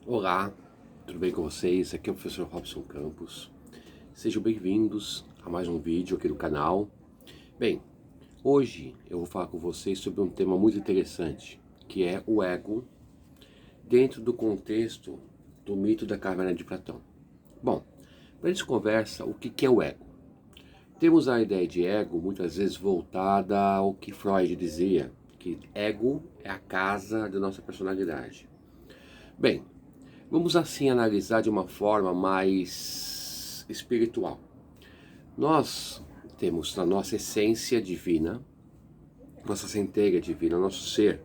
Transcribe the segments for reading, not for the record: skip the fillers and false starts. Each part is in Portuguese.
Olá, tudo bem com vocês? Aqui é o professor Robson Campos. Sejam bem-vindos a mais um vídeo aqui do canal. Bem, hoje eu vou falar com vocês sobre um tema muito interessante, que é o ego dentro do contexto do mito da caverna de Platão. Bom, para a gente conversa, o que é o ego? Temos a ideia de ego muitas vezes voltada ao que Freud dizia, que ego é a casa da nossa personalidade. Bem, vamos assim analisar de uma forma mais espiritual. Nós temos na nossa essência divina, nossa centelha divina, nosso ser.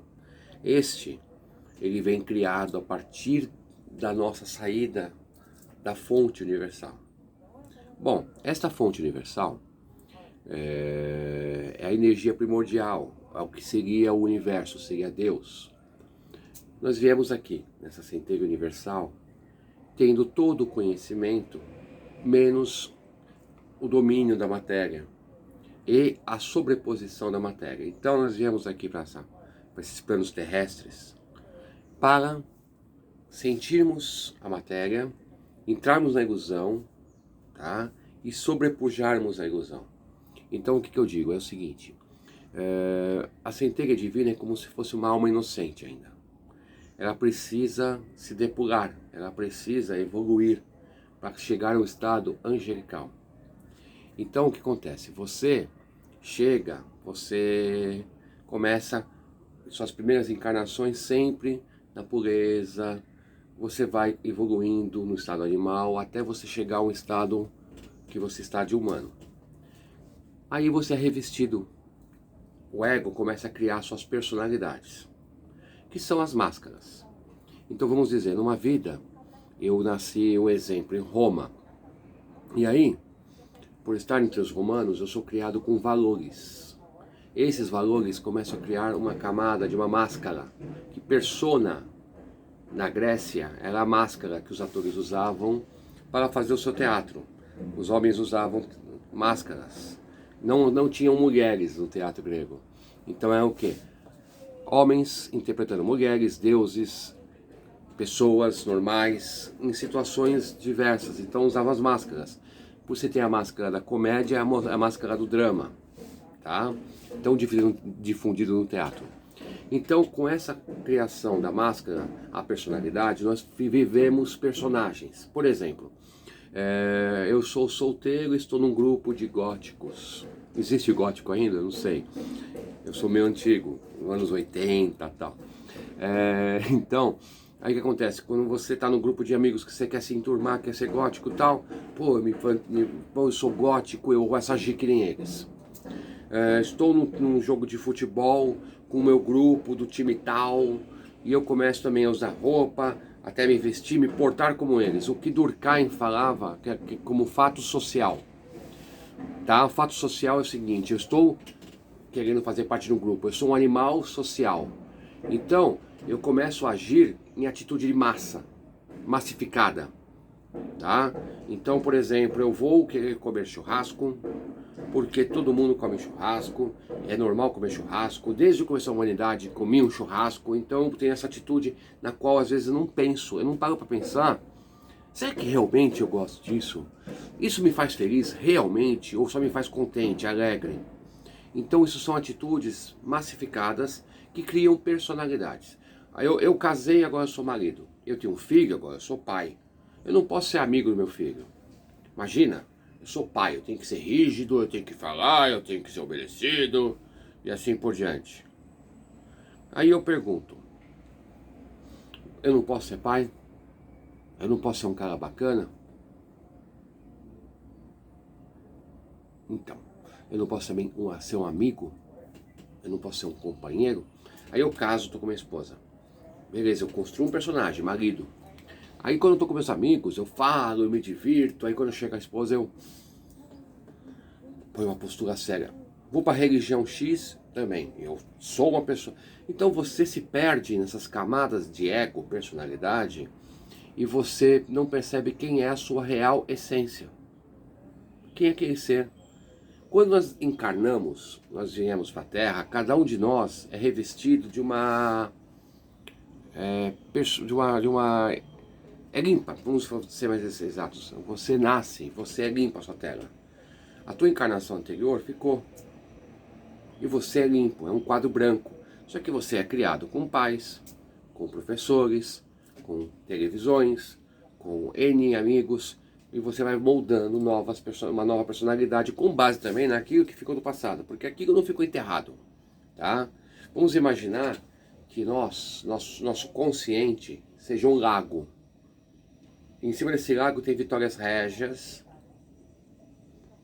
Ele vem criado a partir da nossa saída da fonte universal. Bom, esta fonte universal é a energia primordial, é o que seria o universo, seria Deus. Nós viemos aqui, nessa centelha universal, tendo todo o conhecimento, menos o domínio da matéria e a sobreposição da matéria. Então nós viemos aqui para esses planos terrestres para sentirmos a matéria, entrarmos na ilusão, tá? E sobrepujarmos a ilusão. Então o que eu digo é o seguinte, a centelha divina é como se fosse uma alma inocente ainda. Ela precisa se depurar, ela precisa evoluir para chegar ao estado angelical. Então o que acontece? Você começa suas primeiras encarnações sempre na pureza, você vai evoluindo no estado animal até você chegar a um estado que você está de humano. Aí você é revestido, o ego começa a criar suas personalidades, que são as máscaras. Então vamos dizer, numa vida, eu nasci, um exemplo, em Roma, e aí, por estar entre os romanos, eu sou criado com valores. Esses valores começam a criar uma camada de uma máscara, que persona, na Grécia, era a máscara que os atores usavam para fazer o seu teatro. Os homens usavam máscaras. Não tinham mulheres no teatro grego. Então é o quê? Homens interpretando mulheres, deuses, pessoas normais, em situações diversas. Então usavam as máscaras. Você tem a máscara da comédia, a máscara do drama, tá? Então difundido no teatro. Então, com essa criação da máscara, a personalidade, nós vivemos personagens. Por exemplo, eu sou solteiro e estou num grupo de góticos. Existe gótico ainda? Eu não sei. Eu sou meio antigo, nos anos 80 e tal. Então, aí o que acontece? Quando você está num grupo de amigos que você quer se enturmar, quer ser gótico e tal, pô, eu sou gótico, eu gosto de agir que nem eles. Estou num jogo de futebol com o meu grupo do time tal, e eu começo também a usar roupa, até me vestir, me portar como eles. O que Durkheim falava como fato social. Tá? O fato social é o seguinte, eu estou querendo fazer parte de um grupo, eu sou um animal social. Então, eu começo a agir em atitude de massa, massificada. Tá? Então, por exemplo, eu vou querer comer churrasco, porque todo mundo come churrasco, é normal comer churrasco, desde o começo da humanidade comi um churrasco, então eu tenho essa atitude na qual às vezes eu não penso, eu não paro para pensar, será que realmente eu gosto disso? Isso me faz feliz realmente ou só me faz contente, alegre? Então isso são atitudes massificadas que criam personalidades. Eu casei, agora eu sou marido, eu tenho um filho, agora eu sou pai. Eu não posso ser amigo do meu filho. Imagina, eu sou pai, eu tenho que ser rígido, eu tenho que falar, eu tenho que ser obedecido e assim por diante. Aí eu pergunto, eu não posso ser pai? Eu não posso ser um cara bacana? Então, eu não posso também ser um amigo? Eu não posso ser um companheiro? Aí eu caso, tô com minha esposa. Beleza, eu construo um personagem, marido. Aí quando eu tô com meus amigos, eu falo, eu me divirto. Aí quando chega a esposa, eu ponho uma postura séria. Vou para a religião X também, eu sou uma pessoa. Então você se perde nessas camadas de ego, personalidade, e você não percebe quem é a sua real essência. Quem é aquele ser? Quando nós encarnamos, nós viemos para a Terra, cada um de nós é revestido de uma é limpa, vamos ser mais exatos. Você nasce, você é limpa a sua tela. A tua encarnação anterior ficou. E você é limpo, é um quadro branco. Só que você é criado com pais, com professores, com televisões, com N amigos, e você vai moldando uma nova personalidade com base também naquilo que ficou do passado, porque aquilo não ficou enterrado, tá? Vamos imaginar que nosso consciente seja um lago. Em cima desse lago tem Vitórias Régias,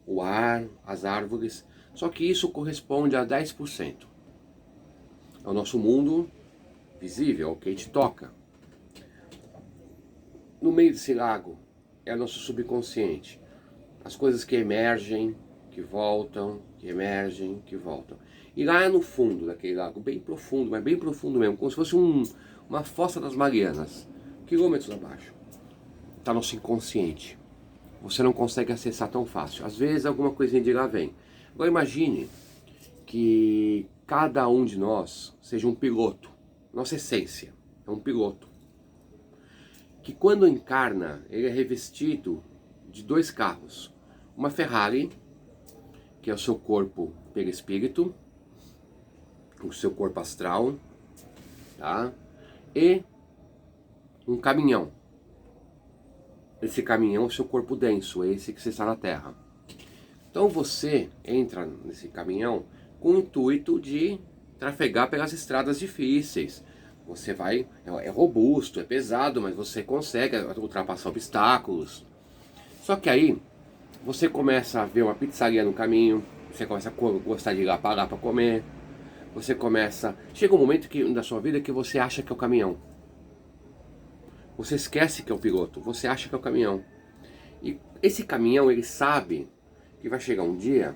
o ar, as árvores, só que isso corresponde a 10%. É o nosso mundo visível, é o que a gente toca. No meio desse lago é o nosso subconsciente. As coisas que emergem, que voltam, que emergem, que voltam. E lá no fundo daquele lago, bem profundo, mas bem profundo mesmo, como se fosse uma fossa das Marianas, quilômetros abaixo, está nosso inconsciente. Você não consegue acessar tão fácil. Às vezes alguma coisinha de lá vem. Agora imagine que cada um de nós seja um piloto. Nossa essência é um piloto. Que quando encarna, ele é revestido de 2 carros. Uma Ferrari, que é o seu corpo perispírito, o seu corpo astral, tá? E um caminhão. Esse caminhão é o seu corpo denso, é esse que você está na Terra. Então você entra nesse caminhão com o intuito de trafegar pelas estradas difíceis. Você vai, é robusto, é pesado, mas você consegue ultrapassar obstáculos. Só que aí você começa a ver uma pizzaria no caminho, você começa a gostar de ir lá parar para comer. Você começa, chega um momento da sua vida que você acha que é o caminhão. Você esquece que é o piloto, você acha que é o caminhão. E esse caminhão, ele sabe que vai chegar um dia,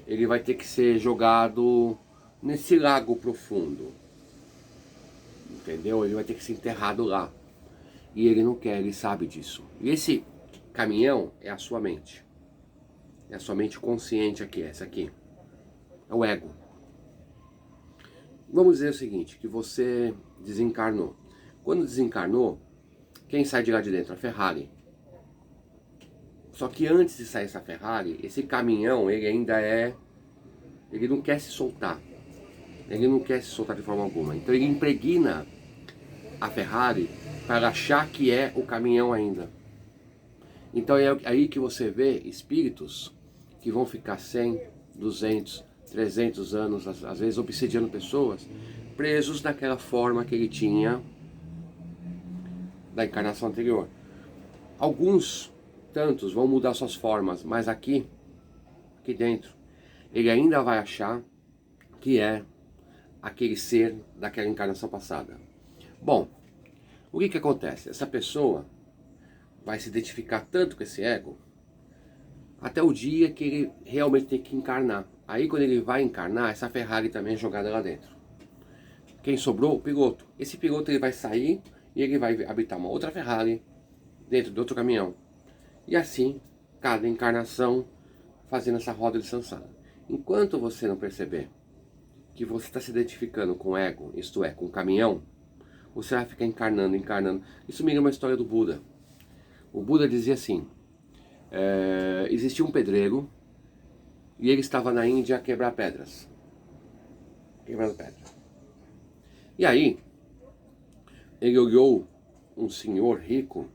ele vai ter que ser jogado nesse lago profundo. Entendeu? Ele vai ter que ser enterrado lá. E ele não quer, ele sabe disso. E esse caminhão é a sua mente. É a sua mente consciente aqui, essa aqui. É o ego. Vamos dizer o seguinte, que você desencarnou. Quando desencarnou, quem sai de lá de dentro? A Ferrari. Só que antes de sair essa Ferrari, esse caminhão, ele ainda é... Ele não quer se soltar. Ele não quer se soltar de forma alguma. Então ele impregna a Ferrari para achar que é o caminhão ainda. Então é aí que você vê espíritos que vão ficar 100, 200, 300 anos, às vezes obsediando pessoas, presos naquela forma que ele tinha da encarnação anterior. Alguns, tantos, vão mudar suas formas, mas aqui dentro, ele ainda vai achar que é aquele ser daquela encarnação passada. Bom, o que acontece? Essa pessoa vai se identificar tanto com esse ego até o dia que ele realmente tem que encarnar. Aí quando ele vai encarnar, essa Ferrari também é jogada lá dentro. Quem sobrou? O piloto. Esse piloto ele vai sair e ele vai habitar uma outra Ferrari dentro de outro caminhão. E assim, cada encarnação fazendo essa roda de samsara. Enquanto você não perceber que você está se identificando com o ego, isto é, com o caminhão, você vai ficar encarnando. Isso me lembra uma história do Buda. O Buda dizia assim, existia um pedreiro e ele estava na Índia a quebrar pedras. Quebrando pedra. E aí, ele olhou um senhor rico,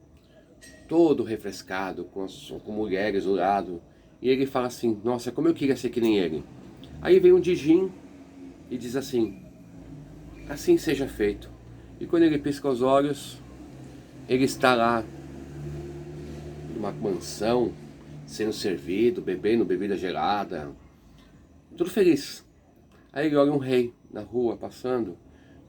todo refrescado, com mulheres do lado, e ele fala assim, nossa, como eu queria ser que nem ele. Aí vem um Dijin e diz assim, assim seja feito. E quando ele pisca os olhos, ele está lá, numa mansão, sendo servido, bebendo bebida gelada, tudo feliz. Aí ele olha um rei na rua, passando,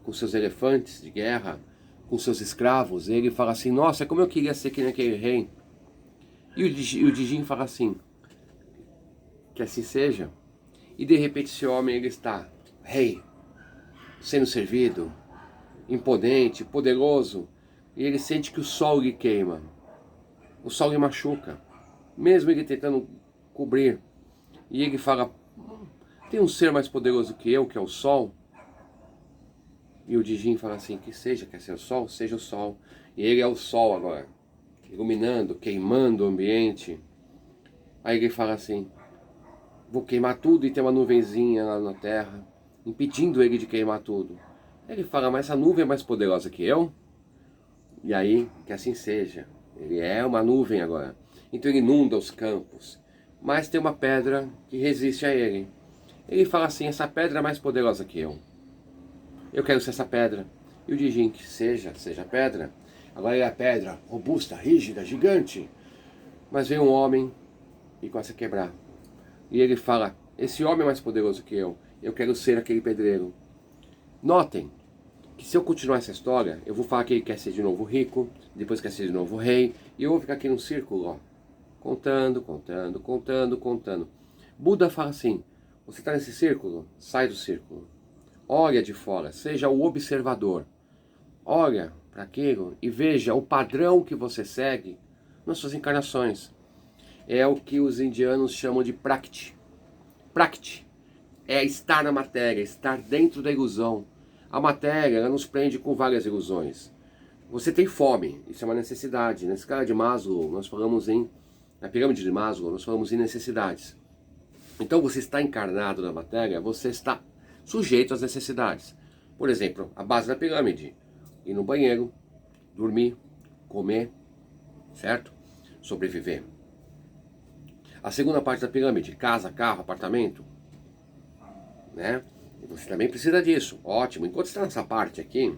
com seus elefantes de guerra, com seus escravos, e ele fala assim, nossa, como eu queria ser que nem aquele rei. E o Dijin fala assim, que assim seja. E de repente esse homem, ele está, rei, sendo servido, imponente, poderoso, e ele sente que o sol lhe queima, o sol lhe machuca, mesmo ele tentando cobrir. E ele fala, tem um ser mais poderoso que eu, que é o sol? E o Dijin fala assim, que seja, quer ser o sol? Seja o sol. E ele é o sol agora, iluminando, queimando o ambiente. Aí ele fala assim, vou queimar tudo e tem uma nuvenzinha lá na terra, impedindo ele de queimar tudo. Ele fala, mas essa nuvem é mais poderosa que eu? E aí, que assim seja. Ele é uma nuvem agora. Então ele inunda os campos. Mas tem uma pedra que resiste a ele. Ele fala assim, essa pedra é mais poderosa que eu. Eu quero ser essa pedra. E o Dijin, que seja a pedra. Agora ele é a pedra, robusta, rígida, gigante. Mas vem um homem e começa a quebrar. E ele fala, esse homem é mais poderoso que eu quero ser aquele pedreiro. Notem que se eu continuar essa história, eu vou falar que ele quer ser de novo rico, depois quer ser de novo rei, e eu vou ficar aqui num círculo, ó, contando, contando, contando, contando. Buda fala assim, você está nesse círculo? Sai do círculo. Olha de fora, seja o observador. Olha para aquilo e veja o padrão que você segue nas suas encarnações. É o que os indianos chamam de prakrti. Prakrti é estar na matéria, estar dentro da ilusão. A matéria, ela nos prende com várias ilusões. Você tem fome, isso é uma necessidade. Na escala de Maslow, na pirâmide de Maslow, nós falamos em necessidades. Então você está encarnado na matéria, você está sujeito às necessidades. Por exemplo, a base da pirâmide, ir no banheiro, dormir, comer, certo? Sobreviver. A segunda parte da pirâmide, casa, carro, apartamento, né? E você também precisa disso, ótimo. Enquanto você está nessa parte aqui,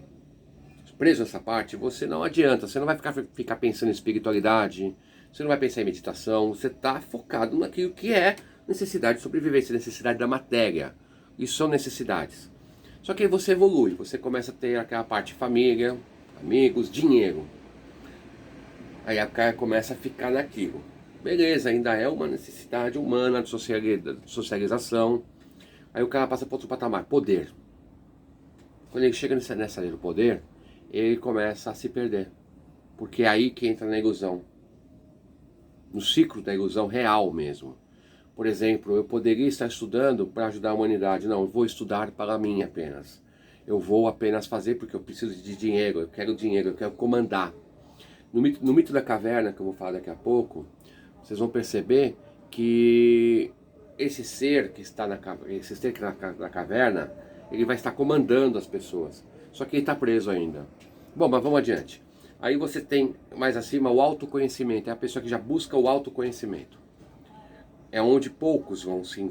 preso nessa parte, você não adianta, você não vai ficar pensando em espiritualidade, você não vai pensar em meditação, você está focado naquilo que é necessidade de sobrevivência, necessidade da matéria. Isso são necessidades. Só que aí você evolui, você começa a ter aquela parte família, amigos, dinheiro. Aí a cara começa a ficar naquilo. Beleza, ainda é uma necessidade humana de socialização. Aí o cara passa para outro patamar, poder. Quando ele chega nessa área do poder, ele começa a se perder. Porque é aí que entra na ilusão. No ciclo da ilusão real mesmo. Por exemplo, eu poderia estar estudando para ajudar a humanidade. Não, eu vou estudar para mim apenas. Eu vou apenas fazer porque eu preciso de dinheiro, eu quero comandar. No mito da caverna, que eu vou falar daqui a pouco, vocês vão perceber que esse ser que está na caverna, ele vai estar comandando as pessoas. Só que ele está preso ainda. Bom, mas vamos adiante. Aí você tem mais acima o autoconhecimento. É a pessoa que já busca o autoconhecimento. É onde poucos vão se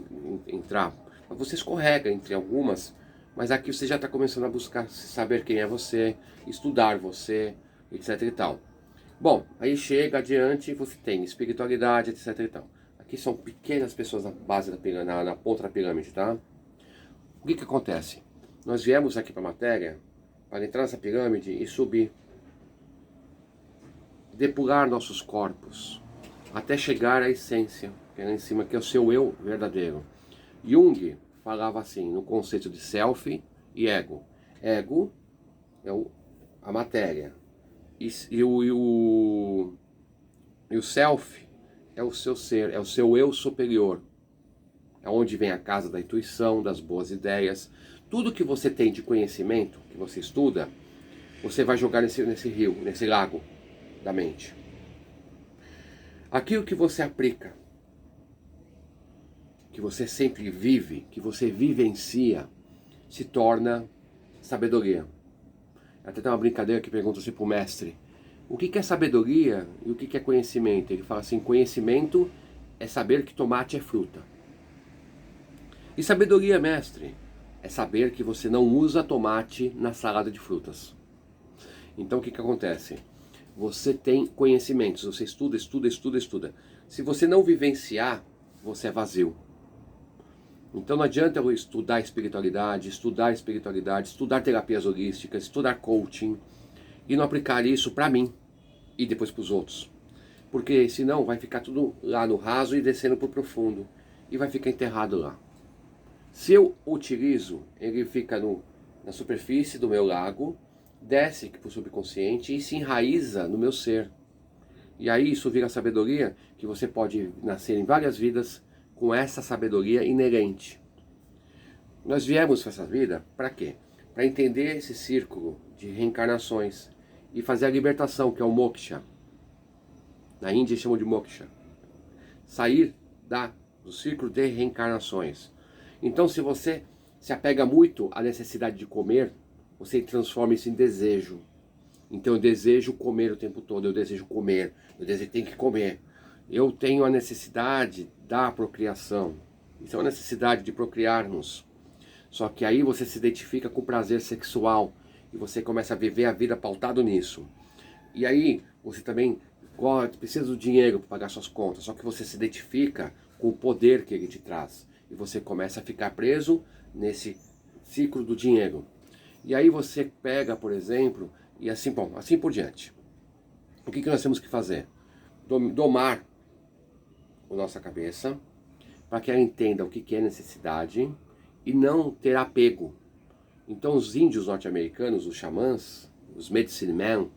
entrar. Mas você escorrega entre algumas, mas aqui você já está começando a buscar saber quem é você, estudar você, etc e tal. Bom, aí chega adiante e você tem espiritualidade, etc e tal. Aqui são pequenas pessoas na base da pirâmide, na ponta da pirâmide, tá? O que acontece? Nós viemos aqui para a matéria para entrar nessa pirâmide e subir. Depurar nossos corpos até chegar à essência, que é lá em cima, que é o seu eu verdadeiro. Jung falava assim, no conceito de self e ego. Ego é a matéria. E o self é o seu ser, é o seu eu superior. É onde vem a casa da intuição, das boas ideias. Tudo que você tem de conhecimento, que você estuda, você vai jogar nesse rio, nesse lago da mente. Aquilo que você aplica, que você sempre vive, que você vivencia, se torna sabedoria. Até tem uma brincadeira que pergunta assim para o mestre, o que é sabedoria e o que é conhecimento? Ele fala assim, conhecimento é saber que tomate é fruta. E sabedoria, mestre, é saber que você não usa tomate na salada de frutas. Então o que acontece? Você tem conhecimentos, você estuda. Se você não vivenciar, você é vazio. Então não adianta eu estudar espiritualidade, estudar terapias holísticas, estudar coaching e não aplicar isso para mim e depois para os outros. Porque senão vai ficar tudo lá no raso e descendo para o profundo e vai ficar enterrado lá. Se eu utilizo, ele fica na superfície do meu lago, desce para o subconsciente e se enraiza no meu ser. E aí isso vira sabedoria que você pode nascer em várias vidas com essa sabedoria inerente. Nós viemos para essa vida para quê? para entender esse círculo de reencarnações e fazer a libertação, que é o moksha. Na Índia chamam de moksha. Sair do círculo de reencarnações. Então, se você se apega muito à necessidade de comer, você transforma isso em desejo. Então eu desejo comer o tempo todo, eu desejo comer, eu desejo tem que comer. Eu tenho a necessidade da procriação. Isso é uma necessidade de procriarmos. Só que aí você se identifica com o prazer sexual e você começa a viver a vida pautado nisso. E aí você também precisa do dinheiro para pagar suas contas, só que você se identifica com o poder que ele te traz. E você começa a ficar preso nesse ciclo do dinheiro. E aí você pega, por exemplo, e assim, bom, assim por diante. O que nós temos que fazer? Domar a nossa cabeça, para que ela entenda o que é necessidade e não ter apego. Então os índios norte-americanos, os xamãs, os medicine men,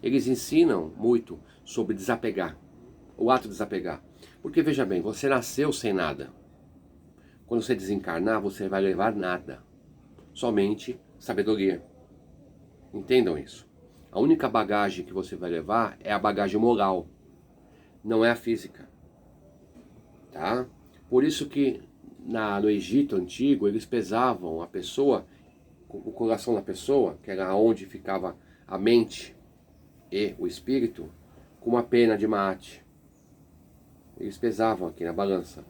eles ensinam muito sobre desapegar, o ato de desapegar. Porque veja bem, você nasceu sem nada. Quando você desencarnar, você vai levar nada. Somente sabedoria. Entendam isso. A única bagagem que você vai levar é a bagagem moral, não é a física. Tá? Por isso que no Egito antigo, eles pesavam a pessoa, o coração da pessoa, que era onde ficava a mente e o espírito, com uma pena de mate. Eles pesavam aqui na balança.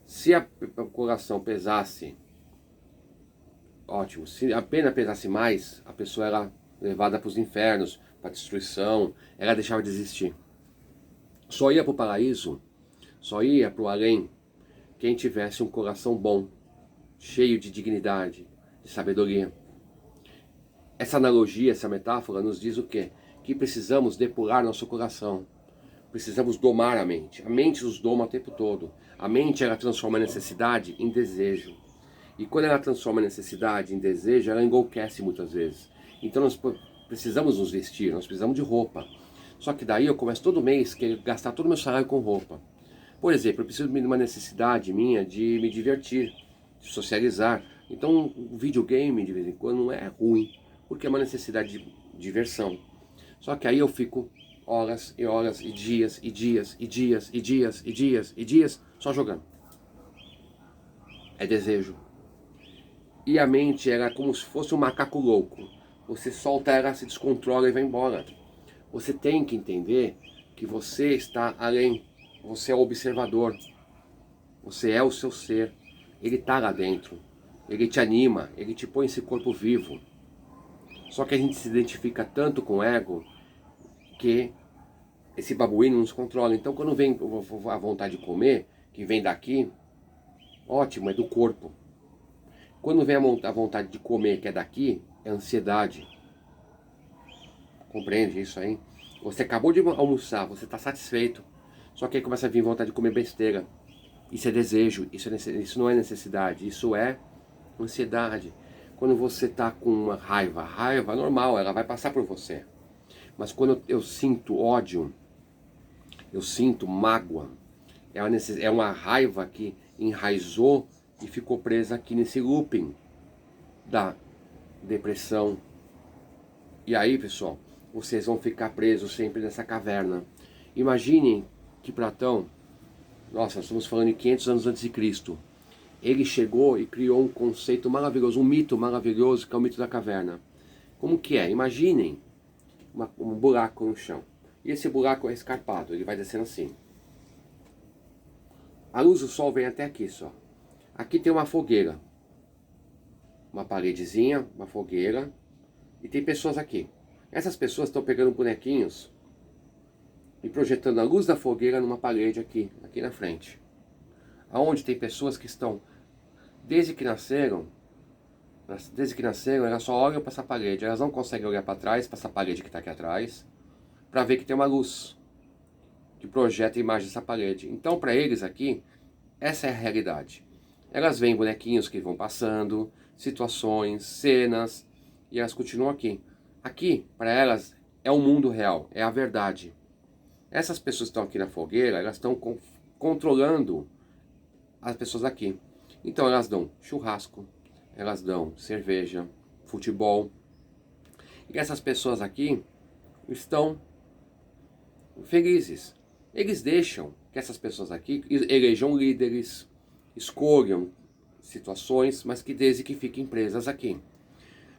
Se o coração pesasse, ótimo. Se a pena pesasse mais, a pessoa era levada para os infernos, para a destruição, ela deixava de existir. Só ia para o paraíso, só ia para o além, quem tivesse um coração bom, cheio de dignidade, de sabedoria. Essa analogia, essa metáfora nos diz o quê? Que precisamos depurar nosso coração. Precisamos domar a mente. A mente nos doma o tempo todo. A mente, ela transforma a necessidade em desejo. E quando ela transforma a necessidade em desejo, ela enlouquece muitas vezes. Então nós precisamos nos vestir, nós precisamos de roupa. Só que daí eu começo todo mês a gastar todo o meu salário com roupa. Por exemplo, eu preciso de uma necessidade minha de me divertir, de socializar. Então o videogame de vez em quando não é ruim, porque é uma necessidade de diversão. Só que aí eu fico horas e horas e dias e dias e dias e dias e dias e dias só jogando. É desejo. E a mente era como se fosse um macaco louco. Você solta ela, se descontrola e vai embora. Você tem que entender que você está além. Você é o observador. Você é o seu ser. Ele está lá dentro. Ele te anima. Ele te põe esse corpo vivo. Só que a gente se identifica tanto com o ego que esse babuíno nos controla. Então quando vem a vontade de comer, que vem daqui, ótimo, é do corpo. Quando vem a vontade de comer, que é daqui, é ansiedade. Compreende isso aí? Você acabou de almoçar, você está satisfeito. Só que aí começa a vir vontade de comer besteira. Isso é desejo, isso não é necessidade, isso é ansiedade. Quando você está com uma raiva é normal, ela vai passar por você. Mas quando eu sinto ódio, eu sinto mágoa, é uma raiva que enraizou e ficou presa aqui nesse looping da depressão. E aí, pessoal, vocês vão ficar presos sempre nessa caverna. Imaginem que Platão, nossa, nós estamos falando de 500 anos antes de Cristo, ele chegou e criou um conceito maravilhoso, um mito maravilhoso, que é o mito da caverna. Como que é? Imaginem um buraco no chão. E esse buraco é escarpado, ele vai descendo assim. A luz do sol vem até aqui só. Aqui tem uma fogueira. Uma paredezinha, uma fogueira. E tem pessoas aqui. Essas pessoas estão pegando bonequinhos e projetando a luz da fogueira numa parede aqui na frente. Aonde tem pessoas que estão, desde que nasceram, elas só olham para essa parede. Elas não conseguem olhar para trás, para essa parede que está aqui atrás, para ver que tem uma luz que projeta a imagem dessa parede. Então, para eles aqui, essa é a realidade. Elas veem bonequinhos que vão passando, situações, cenas, e elas continuam aqui. Aqui, para elas, é o mundo real, é a verdade. Essas pessoas que estão aqui na fogueira, elas estão controlando as pessoas aqui. Então elas dão churrasco, elas dão cerveja, futebol. E essas pessoas aqui estão felizes. Eles deixam que essas pessoas aqui elejam líderes, escolham situações, mas que desde que fiquem presas aqui.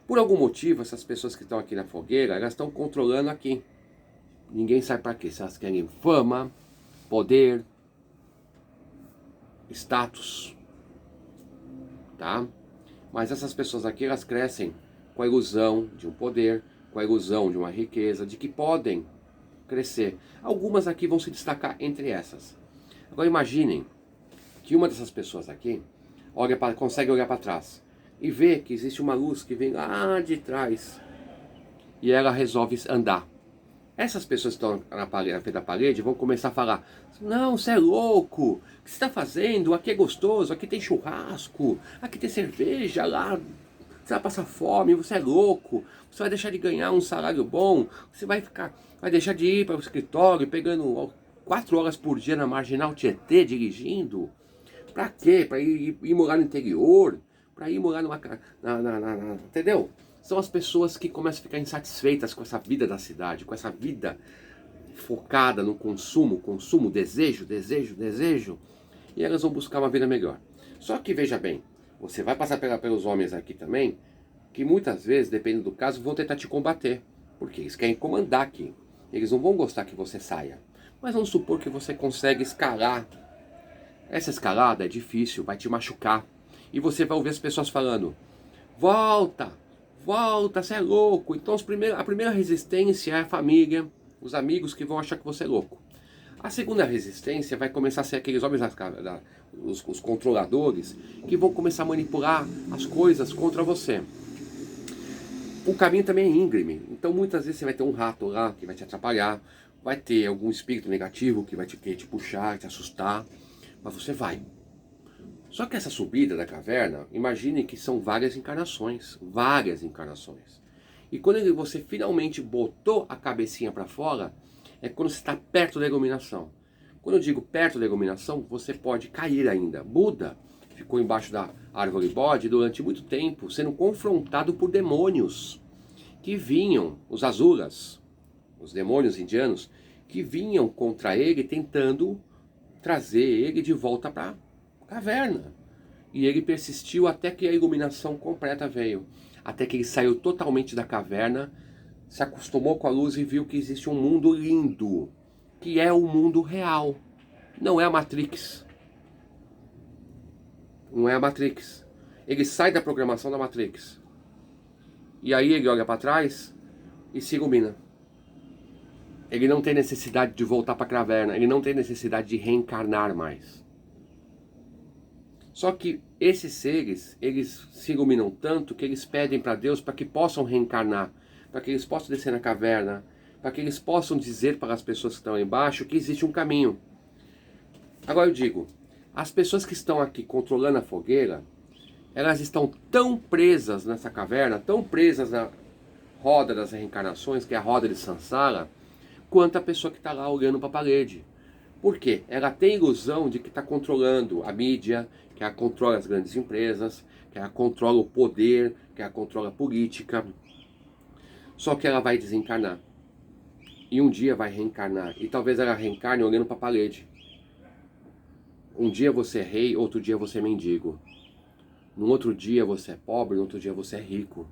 Por algum motivo, essas pessoas que estão aqui na fogueira, elas estão controlando aqui. Ninguém sabe para quê. Se elas querem fama, poder, status, tá? Mas essas pessoas aqui, elas crescem com a ilusão de um poder, com a ilusão de uma riqueza, de que podem crescer. Algumas aqui vão se destacar entre essas. Agora imaginem que uma dessas pessoas aqui consegue olhar para trás e ver que existe uma luz que vem lá de trás e ela resolve andar. Essas pessoas que estão na frente da parede vão começar a falar: não, você é louco, o que você está fazendo? Aqui é gostoso, aqui tem churrasco, aqui tem cerveja, lá você vai passar fome, você é louco, você vai deixar de ganhar um salário bom, você vai deixar de ir para o escritório pegando 4 horas por dia na Marginal Tietê dirigindo. Pra quê? Para ir morar no interior, para ir morar entendeu? São as pessoas que começam a ficar insatisfeitas com essa vida da cidade, com essa vida focada no consumo, desejo, e elas vão buscar uma vida melhor. Só que veja bem, você vai passar pelos homens aqui também, que muitas vezes, dependendo do caso, vão tentar te combater, porque eles querem comandar aqui. Eles não vão gostar que você saia. Mas vamos supor que você consegue escalar. Essa escalada é difícil, vai te machucar. E você vai ouvir as pessoas falando: volta, volta, você é louco. Então a primeira resistência é a família, os amigos que vão achar que você é louco. A segunda resistência vai começar a ser aqueles homens, os controladores, que vão começar a manipular as coisas contra você. O caminho também é íngreme, então muitas vezes você vai ter um rato lá que vai te atrapalhar, vai ter algum espírito negativo que vai querer te puxar, te assustar, mas você vai. Só que essa subida da caverna, imagine que são várias encarnações. E quando você finalmente botou a cabecinha para fora, é quando você está perto da iluminação. Quando eu digo perto da iluminação, você pode cair ainda. Buda ficou embaixo da árvore Bodhi durante muito tempo, sendo confrontado por demônios que vinham, os asuras, os demônios indianos, que vinham contra ele tentando trazer ele de volta para a caverna. E ele persistiu até que a iluminação completa veio. Até que ele saiu totalmente da caverna, se acostumou com a luz e viu que existe um mundo lindo, que é o mundo real. Não é a Matrix. Não é a Matrix. Ele sai da programação da Matrix. E aí ele olha para trás e se ilumina. Ele não tem necessidade de voltar para a caverna. Ele não tem necessidade de reencarnar mais. Só que esses seres, eles se iluminam tanto que eles pedem para Deus para que possam reencarnar, para que eles possam descer na caverna, para que eles possam dizer para as pessoas que estão lá embaixo que existe um caminho. Agora eu digo, as pessoas que estão aqui controlando a fogueira, elas estão tão presas nessa caverna, tão presas na roda das reencarnações, que é a roda de Sansara, quanto a pessoa que está lá olhando para a parede. Por quê? Ela tem a ilusão de que está controlando a mídia, que ela controla as grandes empresas, que ela controla o poder, que ela controla a política. Só que ela vai desencarnar. E um dia vai reencarnar. E talvez ela reencarne olhando para a parede. Um dia você é rei, outro dia você é mendigo. No outro dia você é pobre, no outro dia você é rico.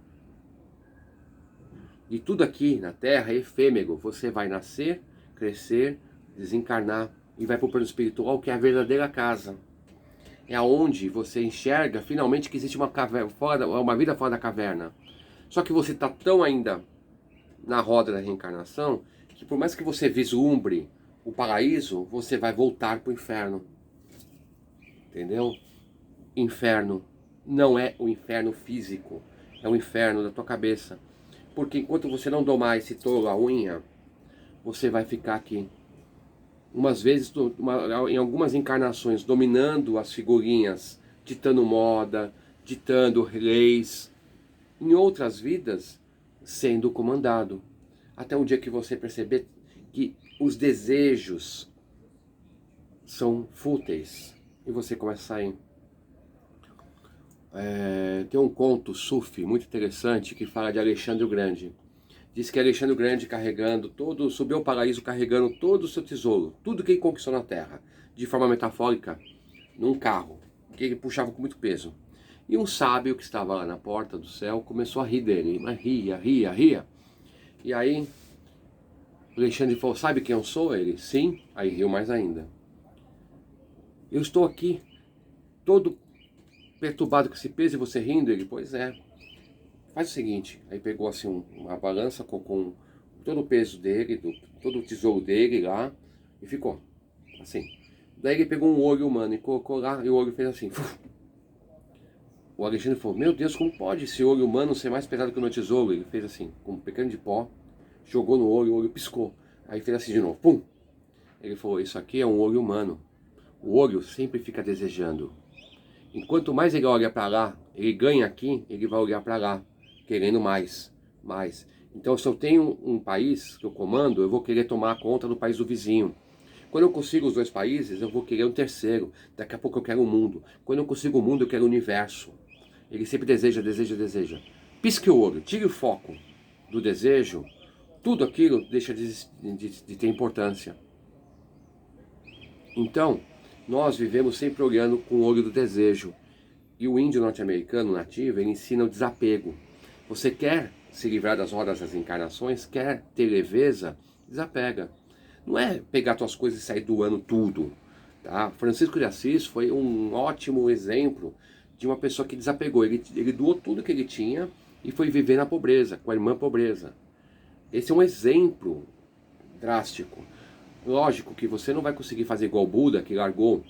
E tudo aqui na Terra é efêmero. Você vai nascer, crescer, desencarnar e vai para o plano espiritual, que é a verdadeira casa. É aonde você enxerga finalmente que existe uma vida fora da caverna. Só que você está tão ainda na roda da reencarnação que por mais que você vislumbre o paraíso, você vai voltar para o inferno. Entendeu? Inferno não é o inferno físico, é o inferno da tua cabeça. Porque enquanto você não domar esse tolo a unha, você vai ficar aqui. Umas vezes, em algumas encarnações, dominando as figurinhas, ditando moda, ditando leis. Em outras vidas, sendo comandado. Até um dia que você perceber que os desejos são fúteis e você começa a sair. tem um conto sufi muito interessante que fala de Alexandre o Grande. Diz que Alexandre o Grande subiu ao paraíso carregando todo o seu tesouro, tudo que ele conquistou na terra, de forma metafórica, num carro, que ele puxava com muito peso. E um sábio que estava lá na porta do céu começou a rir dele, mas ria. E aí Alexandre falou, sabe quem eu sou? Ele, sim. Aí riu mais ainda. Eu estou aqui, todo perturbado com esse peso e você rindo? Ele, pois é. Faz o seguinte, aí pegou assim uma balança com todo o peso dele, todo o tesouro dele lá, e ficou assim. Daí ele pegou um olho humano e colocou lá, e o olho fez assim. O Alexandre falou, meu Deus, como pode esse olho humano ser mais pesado que o meu tesouro? Ele fez assim, com um pequeno de pó, jogou no olho, o olho piscou. Aí fez assim de novo, pum! Ele falou, isso aqui é um olho humano. O olho sempre fica desejando. Enquanto mais ele olha para lá, ele ganha aqui, ele vai olhar para lá, querendo mais. Então, se eu tenho um país que eu comando, eu vou querer tomar conta do país do vizinho. Quando eu consigo os 2 países, eu vou querer um terceiro. Daqui a pouco eu quero o mundo. Quando eu consigo o mundo, eu quero o universo. Ele sempre deseja. Pisque o olho, tire o foco do desejo, tudo aquilo deixa de ter importância. Então, nós vivemos sempre olhando com o olho do desejo. E o índio norte-americano nativo, ele ensina o desapego. Você quer se livrar das rodas das encarnações, quer ter leveza, desapega. Não é pegar suas coisas e sair doando tudo. Tá? Francisco de Assis foi um ótimo exemplo de uma pessoa que desapegou. Ele doou tudo que ele tinha e foi viver na pobreza, com a irmã pobreza. Esse é um exemplo drástico. Lógico que você não vai conseguir fazer igual Buda, que largou,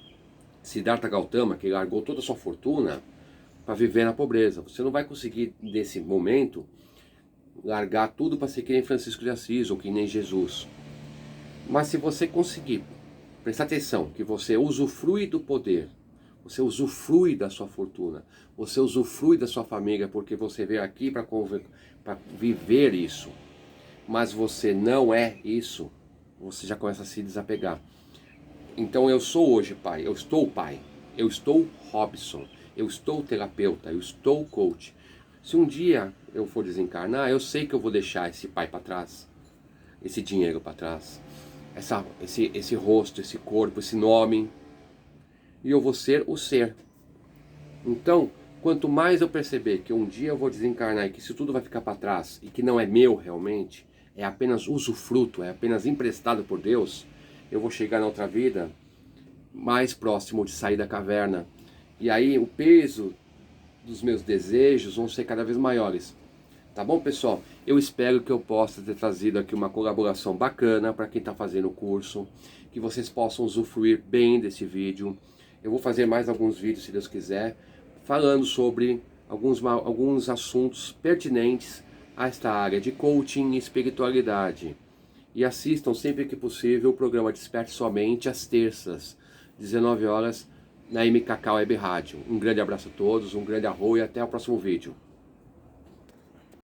Siddhartha Gautama, que largou toda a sua fortuna para viver na pobreza. Você não vai conseguir, nesse momento, largar tudo para ser que nem Francisco de Assis ou que nem Jesus. Mas se você conseguir prestar atenção que você usufrui do poder, você usufrui da sua fortuna, você usufrui da sua família porque você veio aqui para viver isso, mas você não é isso, você já começa a se desapegar. Então eu sou hoje pai, eu estou Robson, eu estou terapeuta, eu estou coach. Se um dia eu for desencarnar, eu sei que eu vou deixar esse pai para trás, esse dinheiro para trás, esse rosto, esse corpo, esse nome, e eu vou ser o ser. Então, quanto mais eu perceber que um dia eu vou desencarnar e que isso tudo vai ficar para trás e que não é meu realmente, é apenas usufruto, é apenas emprestado por Deus, eu vou chegar na outra vida mais próximo de sair da caverna. E aí o peso dos meus desejos vão ser cada vez maiores. Tá bom, pessoal? Eu espero que eu possa ter trazido aqui uma colaboração bacana para quem está fazendo o curso, que vocês possam usufruir bem desse vídeo. Eu vou fazer mais alguns vídeos, se Deus quiser, falando sobre alguns assuntos pertinentes a esta área de coaching e espiritualidade. E assistam sempre que possível o programa Desperte Sua Mente às terças, 19 horas, na MKK Web Rádio. Um grande abraço a todos, um grande arroio e até o próximo vídeo.